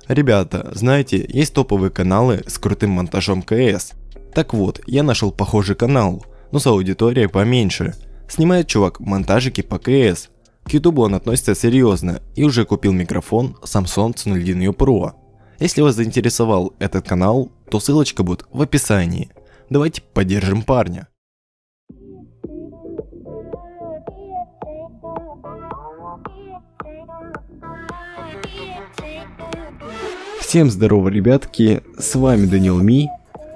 Ребята, знаете, есть топовые каналы с крутым монтажом КС. Так вот, я нашел похожий канал, но с аудиторией поменьше. Снимает чувак монтажики по КС. К ютубу он относится серьезно и уже купил микрофон Samsung C01 Pro. Если вас заинтересовал этот канал, то ссылочка будет в описании. Давайте поддержим парня. Всем здорово, ребятки, с вами Daniel Me.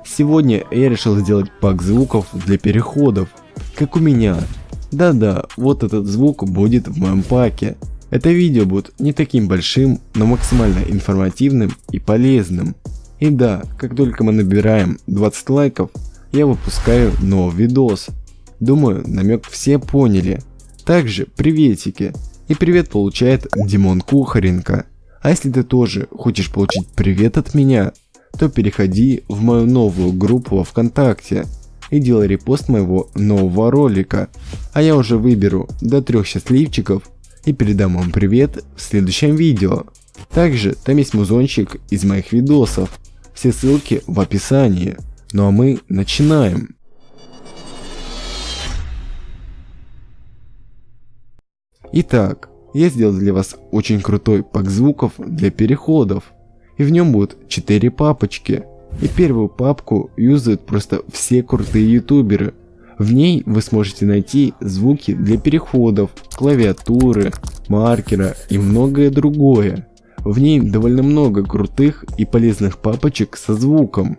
Сегодня я решил сделать пак звуков для переходов, как у меня. Да-да, вот этот звук будет в моем паке. Это видео будет не таким большим, но максимально информативным и полезным. И да, как только мы набираем 20 лайков, я выпускаю новый видос. Думаю, намек все поняли. Также приветики. И привет получает Димон Кухаренко. А если ты тоже хочешь получить привет от меня, то переходи в мою новую группу во ВКонтакте и делай репост моего нового ролика. А я уже выберу до 3 счастливчиков и передам вам привет в следующем видео. Также там есть музончик из моих видосов. Все ссылки в описании. Ну а мы начинаем. Итак, я сделал для вас очень крутой пак звуков для переходов. И в нем будут 4 папочки. И первую папку юзают просто все крутые ютуберы. В ней вы сможете найти звуки для переходов, клавиатуры, маркера и многое другое. В ней довольно много крутых и полезных папочек со звуком.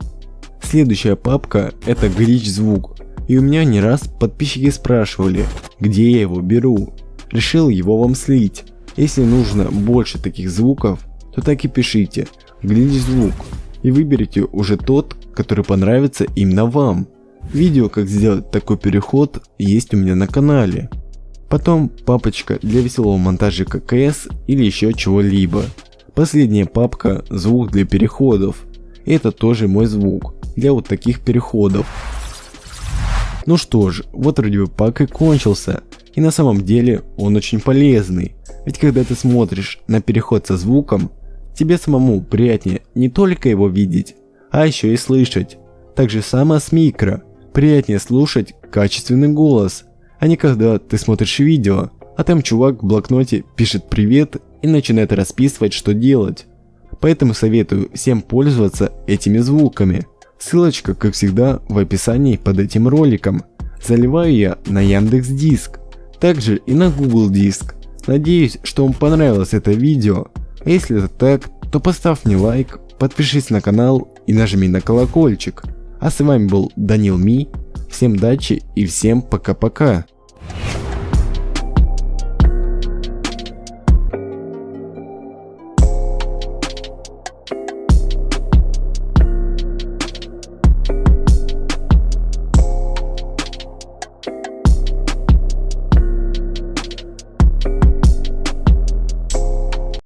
Следующая папка — это глич звук. И у меня не раз подписчики спрашивали, где я его беру. Решил его вам слить. Если нужно больше таких звуков, то так и пишите глич звук и выберите уже тот, который понравится именно вам. Видео, как сделать такой переход, есть у меня на канале. Потом папочка для веселого монтажика КС или еще чего-либо. Последняя папка — звук для переходов. И это тоже мой звук для вот таких переходов. Ну что ж, вот вроде бы пак и кончился. И на самом деле он очень полезный. Ведь когда ты смотришь на переход со звуком, тебе самому приятнее не только его видеть, а еще и слышать. Так же само с микро. Приятнее слушать качественный голос, а не когда ты смотришь видео, а там чувак в блокноте пишет привет и начинает расписывать, что делать. Поэтому советую всем пользоваться этими звуками. Ссылочка, как всегда, в описании под этим роликом. Заливаю я на Яндекс.Диск, также и на Google Диск. Надеюсь, что вам понравилось это видео. А если это так, то поставь мне лайк, подпишись на канал и нажми на колокольчик. А с вами был Daniel Me. Всем удачи и всем пока-пока.